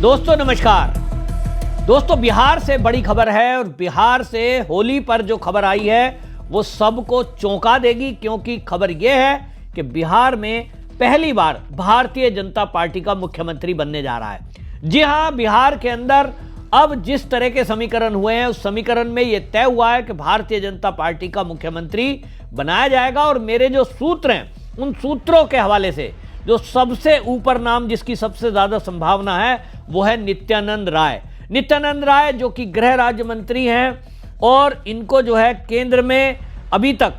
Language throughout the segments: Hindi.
दोस्तों नमस्कार। दोस्तों बिहार से बड़ी खबर है और बिहार से होली पर जो खबर आई है वो सबको चौंका देगी, क्योंकि खबर यह है कि बिहार में पहली बार भारतीय जनता पार्टी का मुख्यमंत्री बनने जा रहा है। जी हां, बिहार के अंदर अब जिस तरह के समीकरण हुए हैं उस समीकरण में यह तय हुआ है कि भारतीय जनता पार्टी का मुख्यमंत्री बनाया जाएगा। और मेरे जो सूत्र हैं उन सूत्रों के हवाले से जो सबसे ऊपर नाम जिसकी सबसे ज्यादा संभावना है वो है नित्यानंद राय। नित्यानंद राय जो कि गृह राज्य मंत्री हैं और इनको जो है केंद्र में अभी तक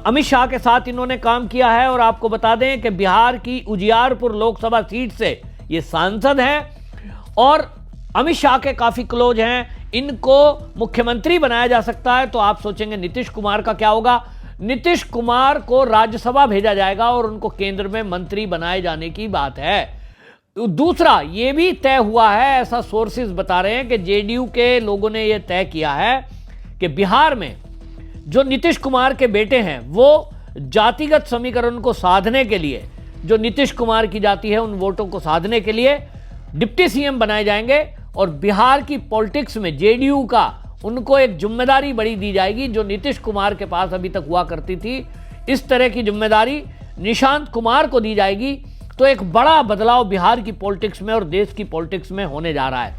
अमित शाह के साथ इन्होंने काम किया है। और आपको बता दें कि बिहार की उजियारपुर लोकसभा सीट से ये सांसद हैं और अमित शाह के काफी क्लोज हैं। इनको मुख्यमंत्री बनाया जा सकता है। तो आप सोचेंगे नीतीश कुमार का क्या होगा? नीतीश कुमार को राज्यसभा भेजा जाएगा और उनको केंद्र में मंत्री बनाए जाने की बात है। दूसरा ये भी तय हुआ है, ऐसा सोर्सेज बता रहे हैं कि जेडीयू के लोगों ने यह तय किया है कि बिहार में जो नीतीश कुमार के बेटे हैं वो जातिगत समीकरण को साधने के लिए, जो नीतीश कुमार की जाति है उन वोटों को साधने के लिए डिप्टी सीएम बनाए जाएंगे। और बिहार की पॉलिटिक्स में जेडीयू का उनको एक जिम्मेदारी बड़ी दी जाएगी जो नीतीश कुमार के पास अभी तक हुआ करती थी। इस तरह की जिम्मेदारी निशांत कुमार को दी जाएगी। तो एक बड़ा बदलाव बिहार की पॉलिटिक्स में और देश की पॉलिटिक्स में होने जा रहा है।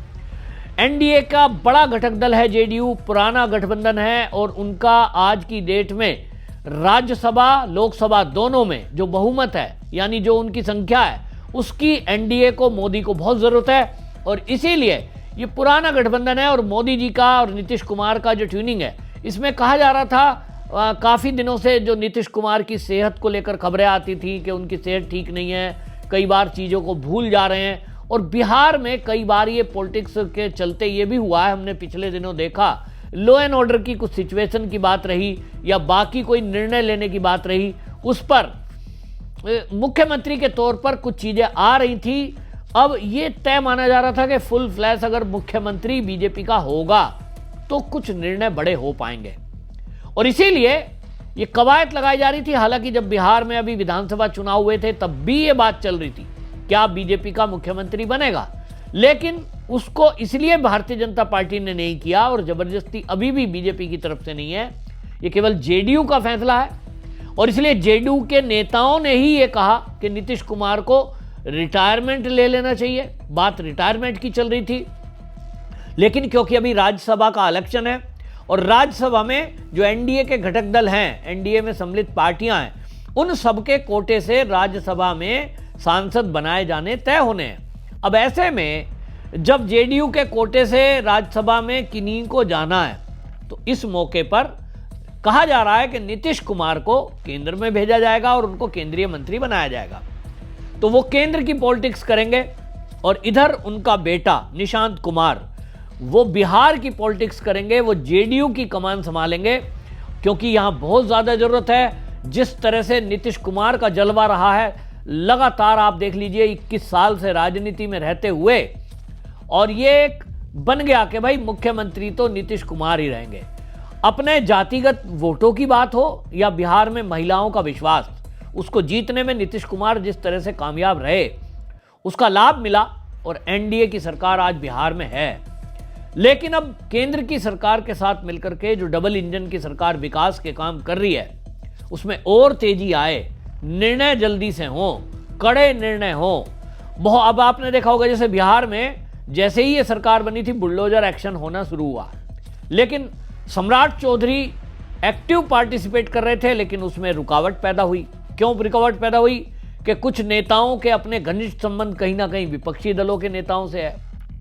एनडीए का बड़ा घटक दल है जेडीयू, पुराना गठबंधन है और उनका आज की डेट में राज्यसभा लोकसभा दोनों में जो बहुमत है, यानी जो उनकी संख्या है, उसकी एनडीए को, मोदी को बहुत जरूरत है। और इसीलिए ये पुराना गठबंधन है और मोदी जी का और नीतीश कुमार का जो ट्यूनिंग है, इसमें कहा जा रहा था काफ़ी दिनों से जो नीतीश कुमार की सेहत को लेकर खबरें आती थी कि उनकी सेहत ठीक नहीं है, कई बार चीज़ों को भूल जा रहे हैं। और बिहार में कई बार ये पॉलिटिक्स के चलते ये भी हुआ है, हमने पिछले दिनों देखा, लॉ एंड ऑर्डर की कुछ सिचुएशन की बात रही या बाकी कोई निर्णय लेने की बात रही, उस पर मुख्यमंत्री के तौर पर कुछ चीज़ें आ रही थी। अब ये तय माना जा रहा था कि फुल फ्लैश अगर मुख्यमंत्री बीजेपी का होगा तो कुछ निर्णय बड़े हो पाएंगे और इसीलिए ये कवायद लगाई जा रही थी। हालांकि जब बिहार में अभी विधानसभा चुनाव हुए थे तब भी ये बात चल रही थी क्या बीजेपी का मुख्यमंत्री बनेगा, लेकिन उसको इसलिए भारतीय जनता पार्टी ने नहीं किया और जबरदस्ती अभी भी बीजेपी की तरफ से नहीं है, ये केवल जेडीयू का फैसला है। और इसलिए जेडीयू के नेताओं ने ही ये कहा कि नीतीश कुमार को रिटायरमेंट ले लेना चाहिए। बात रिटायरमेंट की चल रही थी, लेकिन क्योंकि अभी राज्यसभा का इलेक्शन है और राज्यसभा में जो एनडीए के घटक दल हैं, एनडीए में सम्मिलित पार्टियां हैं, उन सबके कोटे से राज्यसभा में सांसद बनाए जाने तय होने हैं। अब ऐसे में जब जेडीयू के कोटे से राज्यसभा में किन्हीं को जाना है तो इस मौके पर कहा जा रहा है कि नीतीश कुमार को केंद्र में भेजा जाएगा और उनको केंद्रीय मंत्री बनाया जाएगा। तो वो केंद्र की पॉलिटिक्स करेंगे और इधर उनका बेटा निशांत कुमार वो बिहार की पॉलिटिक्स करेंगे, वो जेडीयू की कमान संभालेंगे, क्योंकि यहां बहुत ज्यादा जरूरत है। जिस तरह से नीतीश कुमार का जलवा रहा है लगातार, आप देख लीजिए 21 साल से राजनीति में रहते हुए, और ये एक बन गया कि भाई मुख्यमंत्री तो नीतीश कुमार ही रहेंगे। अपने जातिगत वोटों की बात हो या बिहार में महिलाओं का विश्वास, उसको जीतने में नीतीश कुमार जिस तरह से कामयाब रहे उसका लाभ मिला और एनडीए की सरकार आज बिहार में है। लेकिन अब केंद्र की सरकार के साथ मिलकर के जो डबल इंजन की सरकार विकास के काम कर रही है उसमें और तेजी आए, निर्णय जल्दी से हों, कड़े निर्णय हों। बहुत अब आपने देखा होगा जैसे बिहार में जैसे ही ये सरकार बनी थी बुलडोजर एक्शन होना शुरू हुआ, लेकिन सम्राट चौधरी एक्टिव पार्टिसिपेट कर रहे थे, लेकिन उसमें रुकावट पैदा हुई। क्यों रुकावट पैदा हुई? कि कुछ नेताओं के अपने घनिष्ठ संबंध कहीं ना कहीं विपक्षी दलों के नेताओं से है,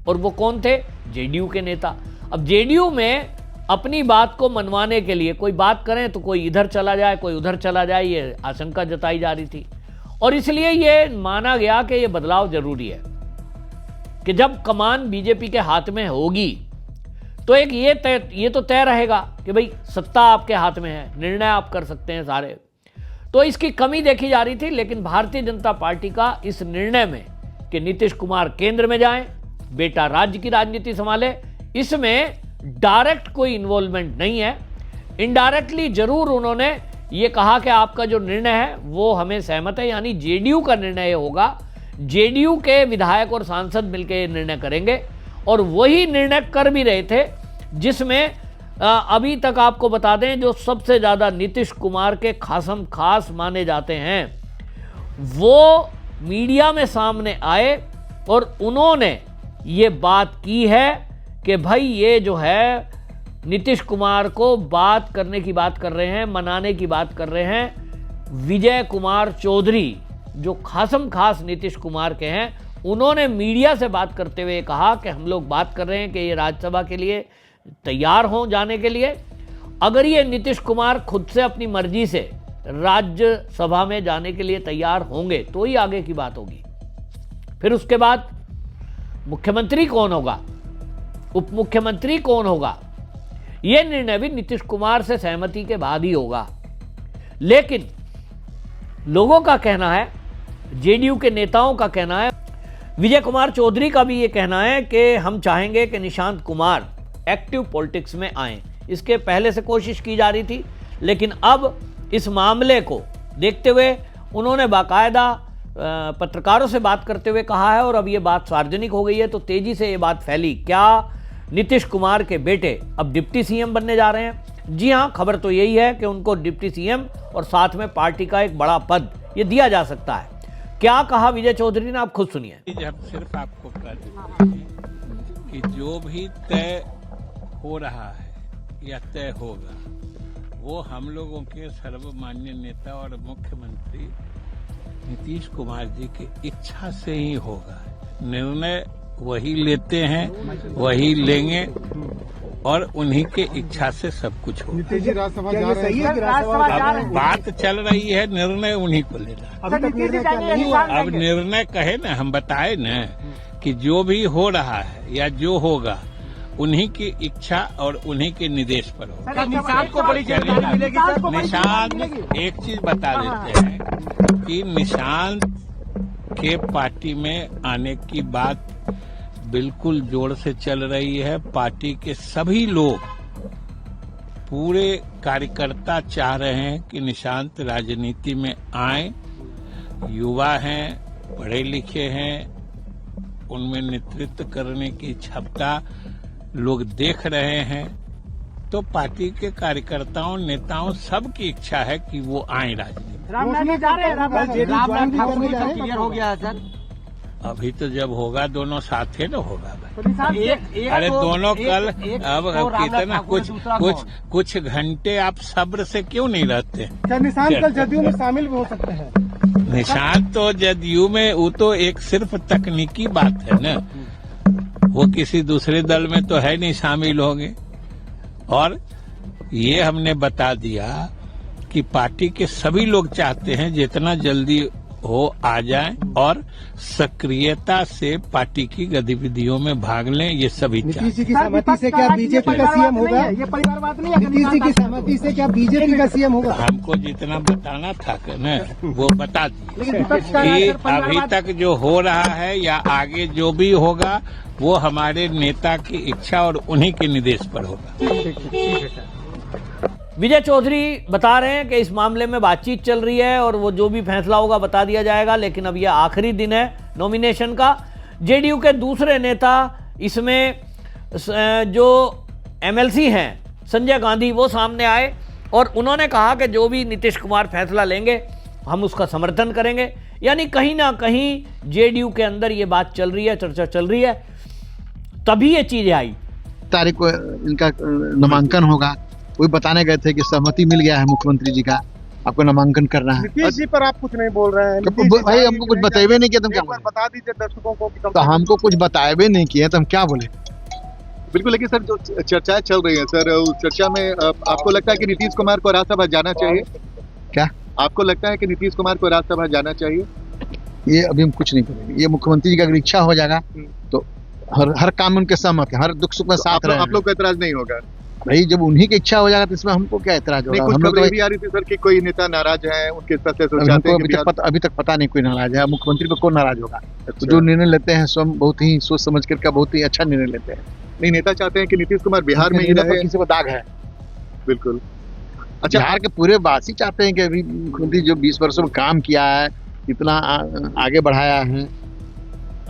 और वो कौन थे? जेडीयू के नेता। अब जेडीयू में अपनी बात को मनवाने के लिए कोई बात करें तो कोई इधर चला जाए, कोई उधर चला जाए, ये आशंका जताई जा रही थी। और इसलिए ये माना गया कि ये बदलाव जरूरी है कि जब कमान बीजेपी के हाथ में होगी तो एक ये तो तय रहेगा कि भाई सत्ता आपके हाथ में है, निर्णय आप कर सकते हैं सारे। तो इसकी कमी देखी जा रही थी, लेकिन भारतीय जनता पार्टी का इस निर्णय में कि नीतीश कुमार केंद्र में जाएं, बेटा राज्य की राजनीति संभाले, इसमें डायरेक्ट कोई इन्वॉल्वमेंट नहीं है। इनडायरेक्टली जरूर उन्होंने ये कहा कि आपका जो निर्णय है वो हमें सहमत है, यानी जेडीयू का निर्णय होगा जेडीयू के विधायक और सांसद मिलकर ये निर्णय करेंगे, और वही निर्णय कर भी रहे थे जिसमें अभी तक आपको बता दें जो सबसे ज़्यादा नीतीश कुमार के खासम खास माने जाते हैं वो मीडिया में सामने आए और उन्होंने ये बात की है कि भाई ये जो है नीतीश कुमार को बात करने की बात कर रहे हैं, मनाने की बात कर रहे हैं। विजय कुमार चौधरी जो खासम खास नीतीश कुमार के हैं, उन्होंने मीडिया से बात करते हुए कहा कि हम लोग बात कर रहे हैं कि ये राज्यसभा के लिए तैयार हों जाने के लिए। अगर ये नीतीश कुमार खुद से अपनी मर्जी से राज्यसभा में जाने के लिए तैयार होंगे तो ही आगे की बात होगी। फिर उसके बाद मुख्यमंत्री कौन होगा, उप मुख्यमंत्री कौन होगा, यह निर्णय भी नीतीश कुमार से सहमति के बाद ही होगा। लेकिन लोगों का कहना है, जेडीयू के नेताओं का कहना है, विजय कुमार चौधरी का भी ये कहना है कि हम चाहेंगे कि निशांत कुमार एक्टिव पॉलिटिक्स में आएं। इसके पहले से कोशिश की जा रही थी, लेकिन अब इस मामले को देखते हुए उन्होंने बाकायदा पत्रकारों से बात करते हुए कहा है, और अब ये बात सार्वजनिक हो गई है तो तेजी से ये बात फैली, क्या नीतीश कुमार के बेटे अब डिप्टी सीएम बनने जा रहे हैं। जी हां, खबर तो यही है कि उनको डिप्टी सीएम और साथ में पार्टी का एक बड़ा पद ये दिया जा सकता है। क्या कहा विजय चौधरी ने, आप खुद सुनिए। जब सिर्फ आपको कह दें कि जो भी तय हो रहा है या तय होगा वो हम लोगों के सर्वमान्य नेता और मुख्यमंत्री नीतीश कुमार जी की इच्छा से ही होगा। निर्णय वही लेते हैं, वही लेंगे और उन्हीं के इच्छा से सब कुछ होगा। नीतीश जी राज्यसभा जा रहे हैं, बात चल रही है, निर्णय उन्हीं को लेना है। अब निर्णय कहे ना, हम बताए ना कि जो भी हो रहा है या जो होगा उन्हीं की इच्छा और उन्हीं के निर्देश पर होगा। निशांत को बड़ी जानकारी मिलेगी सर। निशांत, एक चीज बता देते हैं कि निशांत के पार्टी में आने की बात बिल्कुल जोर से चल रही है। पार्टी के सभी लोग, पूरे कार्यकर्ता चाह रहे हैं कि निशांत राजनीति में आए। युवा हैं, पढ़े लिखे हैं, उनमें नेतृत्व करने की क्षमता लोग देख रहे हैं। तो पार्टी के कार्यकर्ताओं, नेताओं, सबकी इच्छा है कि वो आए राजनीति। रामनाथ जा रहे हैं, क्लियर हो गया है सर। अभी तो जब होगा दोनों साथ ही ना होगा भाई। अरे दोनों कल, अब कितना कुछ घंटे आप सब्र से क्यों नहीं रहते? निशांत कल जदयू में शामिल भी हो सकते हैं। निशांत तो जदयू में, वो तो एक सिर्फ तकनीकी बात है ना, वो किसी दूसरे दल में तो है नहीं शामिल होंगे। और ये हमने बता दिया कि पार्टी के सभी लोग चाहते हैं जितना जल्दी हो आ जाएं और सक्रियता से पार्टी की गतिविधियों में भाग लें, ये सभी चाहते हैं। नीतीश जी की सहमति से क्या बीजेपी का सीएम होगा? ये परिवारवाद नहीं है। नीतीश जी की सहमति से क्या बीजेपी का सीएम होगा? हमको जितना बताना था ना वो बता दिए कि अभी तक जो हो रहा है या आगे जो भी होगा वो हमारे नेता की इच्छा और उन्हीं के निर्देश पर होगा। विजय चौधरी बता रहे हैं कि इस मामले में बातचीत चल रही है और वो जो भी फैसला होगा बता दिया जाएगा, लेकिन अब यह आखिरी दिन है नॉमिनेशन का। जेडीयू के दूसरे नेता इसमें जो एमएलसी हैं संजय गांधी, वो सामने आए और उन्होंने कहा कि जो भी नीतीश कुमार फैसला लेंगे हम उसका समर्थन करेंगे। यानी कहीं ना कहीं जेडीयू के अंदर ये बात चल रही है, चर्चा चल रही है, तभी ये चीजें आई। तारीख को इनका नामांकन होगा, वही बताने गए थे कि सहमति मिल गया है मुख्यमंत्री जी का, आपको नामांकन करना है। नीतीश जी पर आप कुछ नहीं बोल रहे हैं। भाई हमको कुछ बताए नहीं किया, तुम क्या बता दीजिए दर्शकों को। तो हमको कुछ बताए नहीं किए तो हम क्या बोले? बिल्कुल, लेकिन सर जो चर्चाएं चल रही है सर, उस चर्चा में आपको लगता है कि नीतीश कुमार को राज्यसभा जाना चाहिए? क्या आपको लगता है कि नीतीश कुमार को राज्यसभा जाना चाहिए? ये अभी हम कुछ नहीं करेंगे। ये मुख्यमंत्री जी का अगर इच्छा हो जाएगा तो हर काम में उनके सहमत है, हर दुख सुख में साथ रहे। आप लोग को एतराज नहीं होगा? भाई जब उन्हीं की इच्छा हो जाएगा तो इसमें हमको क्या एतराज होगा? हम लोग भी आ रही थी सर कि कोई नेता नाराज है, उनके साथ अभी तक पता नहीं कोई नाराज है। मुख्यमंत्री पर कौन नाराज होगा? तो जो निर्णय लेते हैं स्वयं बहुत ही सोच समझ कर बहुत ही अच्छा निर्णय लेते हैं। नहीं, नेता चाहते हैं कि नीतीश कुमार बिहार में ही रहे। किसी को दाग है? बिल्कुल। अच्छा, बिहार के पूरे वासी चाहते हैं कि अभी मुख्यमंत्री जो 20 वर्षों में काम किया है, इतना आगे बढ़ाया है,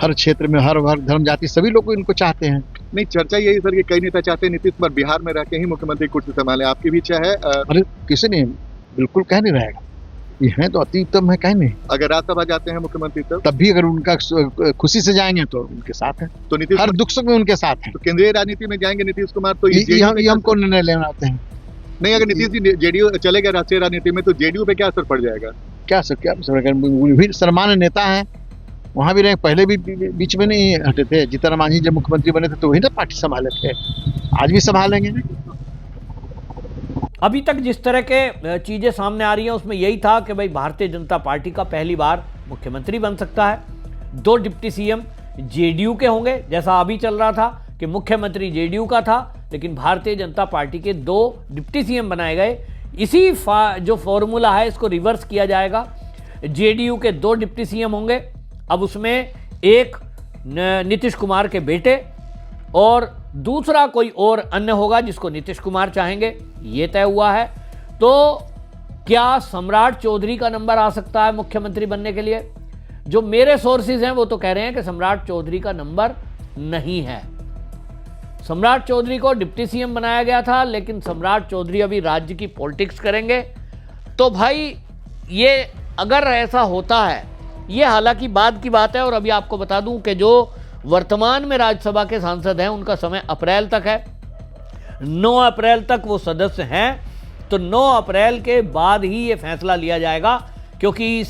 हर क्षेत्र में हर वर्ग धर्म जाति सभी लोग इनको चाहते हैं। नहीं, चर्चा यही सर कि कई नेता चाहते हैं नीतीश कुमार बिहार में रह के ही मुख्यमंत्री कुर्सी संभाले, आपकी भी इच्छा है? अरे किसी ने बिल्कुल कह नहीं रहेगा, ये है तो अति उत्तम है, कह नहीं। अगर राज्यसभा जाते हैं मुख्यमंत्री तब भी अगर उनका खुशी से जाएंगे तो उनके साथ है, तो नीतीश हर दुख सुख में उनके साथ है। तो केंद्रीय राजनीति में जाएंगे नीतीश कुमार तो ये हमको निर्णय लेना आते हैं। नहीं, अगर नीतीश जी जेडीयू चले गए राष्ट्रीय राजनीति में तो जेडीयू पे क्या असर पड़ जाएगा? क्या भी सम्मान्य नेता है, वहां भी रहे, पहले भी बीच में नहीं हटे थे। जीतन मांझी जब मुख्यमंत्री बने थे तो वही ना पार्टी संभाले थे, आज भी संभालेंगे। अभी तक जिस तरह के चीजें सामने आ रही हैं उसमें यही था कि भाई भारतीय जनता पार्टी का पहली बार मुख्यमंत्री बन सकता है, 2 डिप्टी सीएम जेडीयू के होंगे, जैसा अभी चल रहा था कि मुख्यमंत्री जेडीयू का था लेकिन भारतीय जनता पार्टी के 2 डिप्टी सीएम बनाए गए। इसी जो फॉर्मूला है इसको रिवर्स किया जाएगा, जेडीयू के 2 डिप्टी सीएम होंगे, अब उसमें एक नीतीश कुमार के बेटे और दूसरा कोई और अन्य होगा जिसको नीतीश कुमार चाहेंगे, ये तय हुआ है। तो क्या सम्राट चौधरी का नंबर आ सकता है मुख्यमंत्री बनने के लिए? जो मेरे सोर्सेज हैं वो तो कह रहे हैं कि सम्राट चौधरी का नंबर नहीं है। सम्राट चौधरी को डिप्टी सीएम बनाया गया था लेकिन सम्राट चौधरी अभी राज्य की पॉलिटिक्स करेंगे। तो भाई ये अगर ऐसा होता है, ये हालांकि बाद की बात है, और अभी आपको बता दूं कि जो वर्तमान में राज्यसभा के सांसद हैं उनका समय अप्रैल तक है, 9 अप्रैल तक वो सदस्य हैं। तो 9 अप्रैल के बाद ही ये फैसला लिया जाएगा, क्योंकि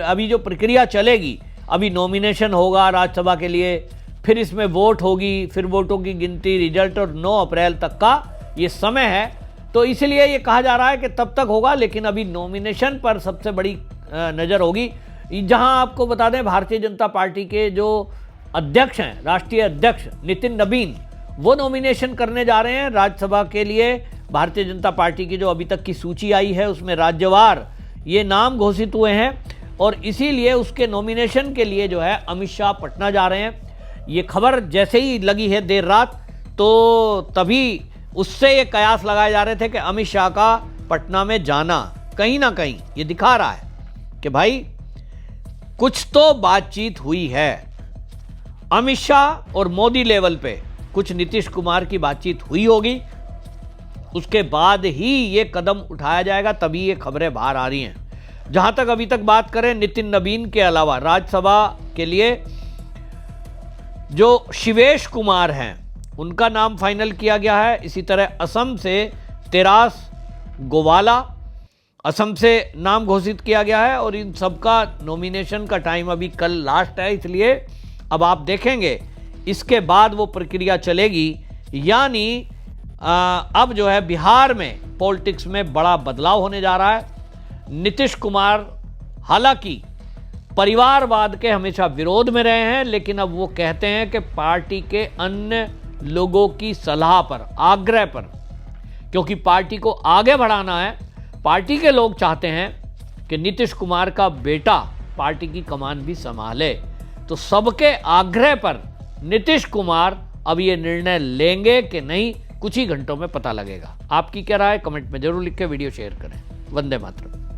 अभी जो प्रक्रिया चलेगी, अभी नॉमिनेशन होगा राज्यसभा के लिए, फिर इसमें वोट होगी, फिर वोटों की गिनती, रिजल्ट, और 9 अप्रैल तक का ये समय है। तो इसलिए ये कहा जा रहा है कि तब तक होगा, लेकिन अभी नॉमिनेशन पर सबसे बड़ी नज़र होगी। जहां आपको बता दें भारतीय जनता पार्टी के जो अध्यक्ष हैं, राष्ट्रीय अध्यक्ष नितिन नबीन, वो नॉमिनेशन करने जा रहे हैं राज्यसभा के लिए। भारतीय जनता पार्टी की जो अभी तक की सूची आई है उसमें राज्यवार ये नाम घोषित हुए हैं, और इसीलिए उसके नॉमिनेशन के लिए जो है अमित शाह पटना जा रहे हैं। ये खबर जैसे ही लगी है देर रात, तो तभी उससे ये कयास लगाए जा रहे थे कि अमित शाह का पटना में जाना कहीं ना कहीं ये दिखा रहा है कि भाई कुछ तो बातचीत हुई है। अमित शाह और मोदी लेवल पे कुछ नीतीश कुमार की बातचीत हुई होगी, उसके बाद ही ये कदम उठाया जाएगा, तभी ये खबरें बाहर आ रही हैं। जहां तक अभी तक बात करें नितिन नबीन के अलावा राज्यसभा के लिए जो शिवेश कुमार हैं उनका नाम फाइनल किया गया है। इसी तरह असम से तेरास गोवाला, असम से नाम घोषित किया गया है, और इन सबका नॉमिनेशन का टाइम अभी कल लास्ट है, इसलिए अब आप देखेंगे इसके बाद वो प्रक्रिया चलेगी। यानी अब जो है बिहार में पॉलिटिक्स में बड़ा बदलाव होने जा रहा है। नीतीश कुमार हालांकि परिवारवाद के हमेशा विरोध में रहे हैं, लेकिन अब वो कहते हैं कि पार्टी के अन्य लोगों की सलाह पर, आग्रह पर, क्योंकि पार्टी को आगे बढ़ाना है, पार्टी के लोग चाहते हैं कि नीतीश कुमार का बेटा पार्टी की कमान भी संभाले। तो सबके आग्रह पर नीतीश कुमार अब ये निर्णय लेंगे कि नहीं, कुछ ही घंटों में पता लगेगा। आपकी क्या राय, कमेंट में जरूर लिख के वीडियो शेयर करें। वंदे मातरम।